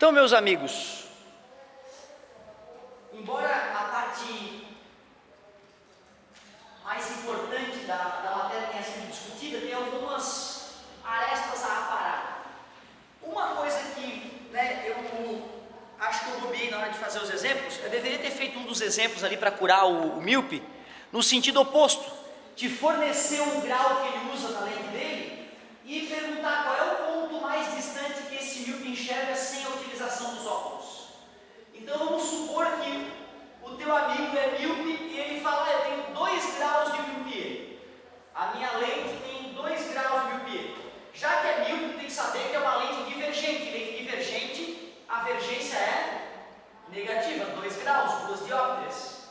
Então, meus amigos, embora a parte mais importante da matéria tenha sido discutida, tem algumas arestas a aparar. Uma coisa que eu acho que eu bobeei na hora de fazer os exemplos, eu deveria ter feito um dos exemplos ali para curar o míope, no sentido oposto, de fornecer o grau que ele usa na lente dele e perguntar qual é o ponto mais distante que esse míope enxerga sem a utilização dos óculos. Então vamos supor que o teu amigo é míope e ele fala, eu tenho 2 graus de miopia, a minha lente tem 2 graus de miopia. Já que é míope, tem que saber que é uma lente divergente. Lente divergente, a divergência é negativa, 2 graus, 2 dióptrias.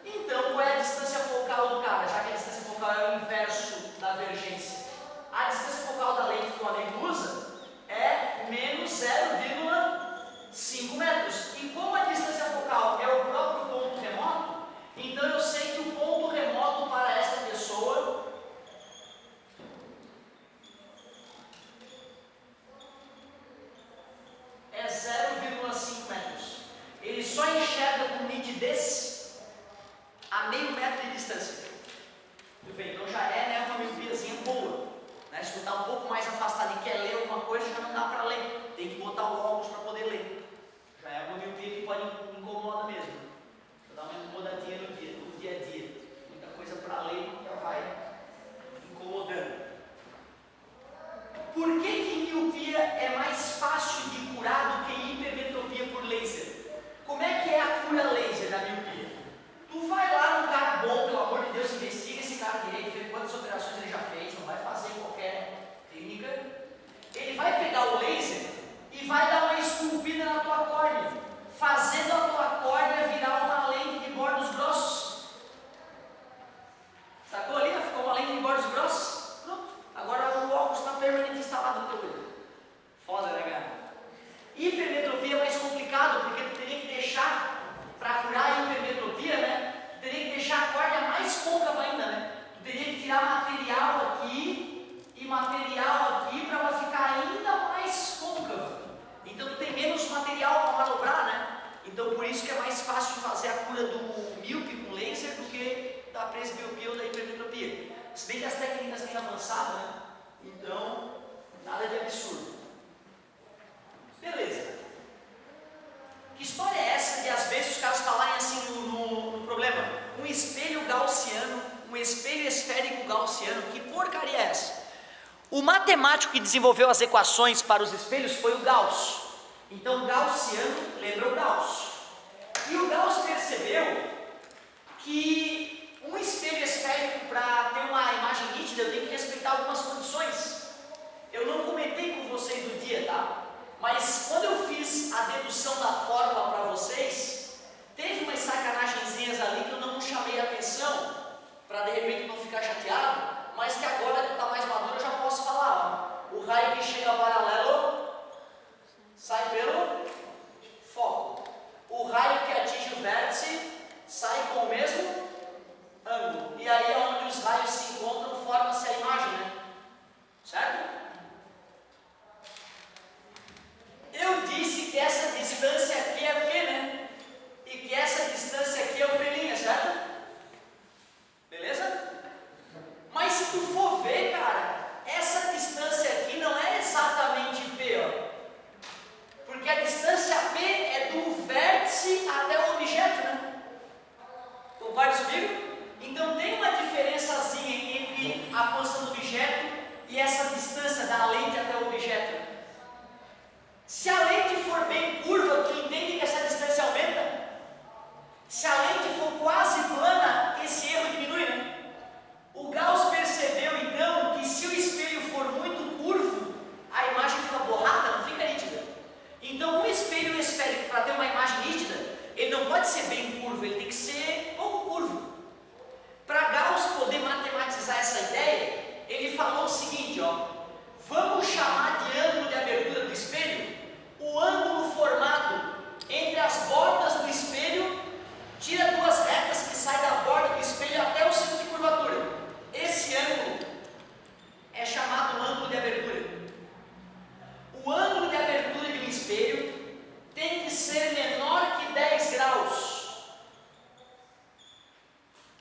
Então, qual é a distância focal do cara? Já que a distância focal é o inverso da divergência. A distância focal da lente que o amigo usa é menos 0,5 metros. E como a distância focal é o próprio ponto remoto, então eu sei que o ponto remoto para esta pessoa é 0,5 metros. Ele só enxerga com nitidez a meio metro de distância. Muito bem, então já é uma miopiazinha boa. Se tu está um pouco mais afastado e quer ler alguma coisa, já não dá para ler. Tem que botar o óculos para poder ler. Já é uma miopia que pode incomodar mesmo. Dá uma incomodadinha no dia a dia. Muita coisa para ler já vai incomodando. Por que miopia é mais fácil de curar do que hipermetropia por laser? Como é que é a cura laser da miopia? Tu vai lá num cara bom, pelo amor de Deus, investiga esse cara direito, vê quantas operações ele já fez, não vai fazer qualquer clínica. Ele vai pegar o laser e vai dar uma esculpida na tua córnea, fazendo a tua córnea virar uma lente de bordos grossos. Sacou ali? Ficou uma lente de bordos grossos? Pronto. Agora o óculos está permanentemente instalado no teu olho. Foda, né, cara? Hipermetropia é mais complicado, porque tu teria que deixar, para curar a hipermetropia, tu teria que deixar a córnea mais côncava ainda, Tu teria que tirar material aqui e material aqui para ela ficar ainda mais côncava. Então tu tem menos material para manobrar, Então por isso que é mais fácil de fazer a cura do míope com laser do que da presbiopia ou da hipermetropia. Se bem que as técnicas têm avançado, Então, nada de absurdo. Beleza. Que história é essa de às vezes os caras falarem assim no problema? Um espelho gaussiano, um espelho esférico gaussiano, que porcaria é essa? O matemático que desenvolveu as equações para os espelhos foi o Gauss. Então gaussiano lembra o Gauss. E o Gauss percebeu que um espelho esférico, para ter uma imagem nítida, eu tenho que respeitar algumas condições. Eu não comentei com vocês no dia, Mas quando eu fiz a dedução da fórmula para vocês, teve umas sacanagenzinhas ali que eu não chamei a atenção, para de repente não ficar chateado, mas que agora que está mais maduro eu já posso falar. O raio que chega paralelo sai pelo foco. O raio que atinge o vértice sai com o mesmo ângulo. E aí é onde os raios se encontram, forma-se a imagem, Certo? espelho tem que ser menor que 10 graus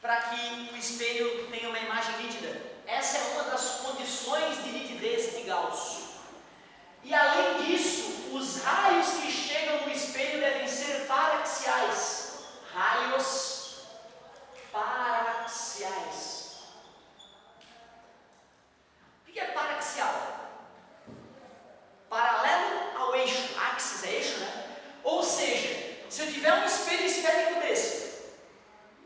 para que o espelho tenha uma imagem nítida. Essa é uma das condições de nitidez de Gauss. E além disso, os raios que chegam no espelho devem ser paraxiais. Raios paraxiais. O que é paraxial? Paralelo ao eixo. Axis é eixo, né? Ou seja, se eu tiver um espelho esférico desse,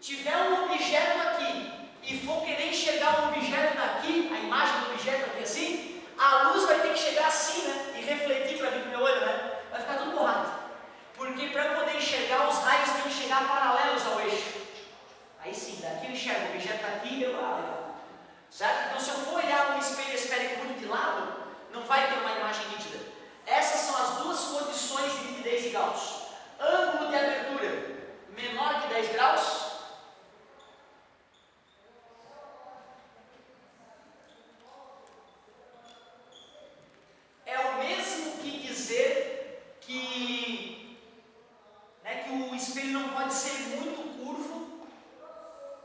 tiver um objeto aqui e for querer enxergar um objeto daqui, a imagem do objeto aqui assim, a luz vai ter que chegar assim, né? E refletir para vir para o meu olho, né? Vai ficar tudo borrado. Porque para eu poder enxergar, os raios têm que chegar paralelos ao eixo. Aí sim, daqui eu enxergo, o objeto está aqui e eu legal. Certo? Então se eu for olhar um espelho esférico muito de lado, não vai ter uma imagem nítida. Essas são as duas condições de nitidez de Gauss. Ângulo de abertura menor que 10 graus. É o mesmo que dizer que o espelho não pode ser muito curvo.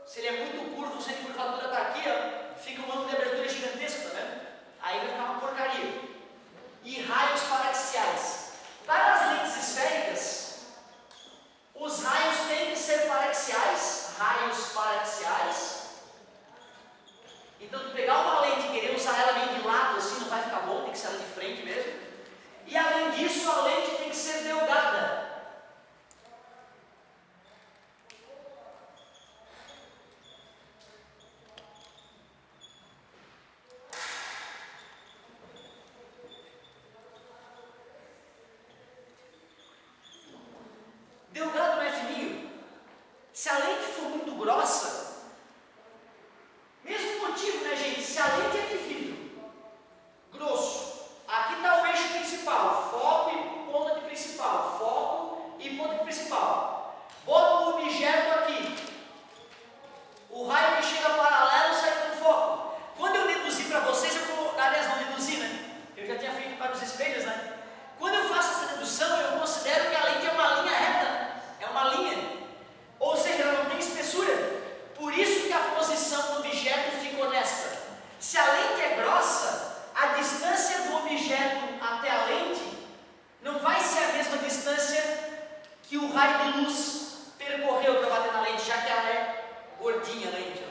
Se ele é muito curvo, o centro de curvatura está aqui, ó, fica um ângulo de abertura gigantesco, tá vendo? Aí vai ficar uma porcaria. E raios paraxiais. Para as lentes esféricas, os raios têm que ser paraxiais. Raios paraxiais. Então, tu pegar uma lente e querer usar ela meio de lado assim, não vai ficar bom, tem que ser ela de frente mesmo. E além disso, a lente tem que ser delgada. Delgado não é fininho. Se a lente for muito grossa, mesmo motivo, né, gente? Se a lente é de vidro grosso, aqui está o eixo principal, foco e ponta de principal, foco e ponta de principal. Bota o objeto aqui, o raio que chega paralelo sai do foco. Quando eu deduzir para vocês, aliás, não deduzir, né? Eu já tinha feito para os espelhos, né? Quando eu faço essa dedução, eu considero que a lente é uma linha reta, é uma linha, ou seja, ela não tem espessura. Por isso que a posição do objeto fica honesta. Se a lente é grossa, a distância do objeto até a lente não vai ser a mesma distância que o raio de luz percorreu para bater na lente, já que ela é gordinha a lente.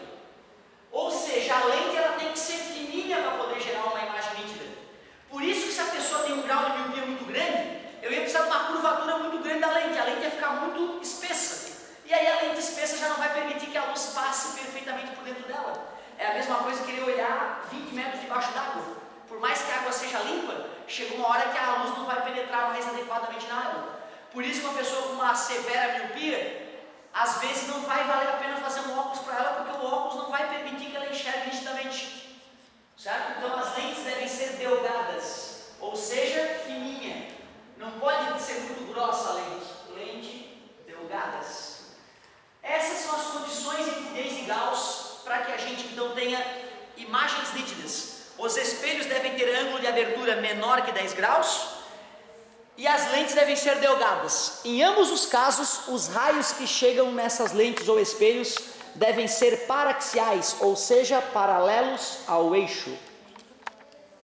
Ou seja, a lente ela tem que ser fininha para poder gerar uma imagem nítida. Por isso que se a pessoa tem um grau de miopia muito grande, eu ia precisar de uma curvatura muito grande da lente, a lente ia ficar muito espessa. E aí a lente espessa já não vai permitir que a luz passe perfeitamente por dentro dela. É a mesma coisa que querer olhar 20 metros debaixo d'água. Por mais que a água seja limpa, chega uma hora que a luz não vai penetrar mais adequadamente na água. Por isso que uma pessoa com uma severa miopia, às vezes não vai valer a pena fazer um óculos para ela, porque o óculos não vai permitir que ela enxergue nitidamente. Certo? Então as lentes devem ser delgadas, ou seja, fininha. Não pode ser muito grossa a lente. Lente delgadas. Essas são as condições de nitidez de Gauss para que a gente então tenha imagens nítidas. Os espelhos devem ter ângulo de abertura menor que 10 graus e as lentes devem ser delgadas. Em ambos os casos, os raios que chegam nessas lentes ou espelhos devem ser paraxiais, ou seja, paralelos ao eixo.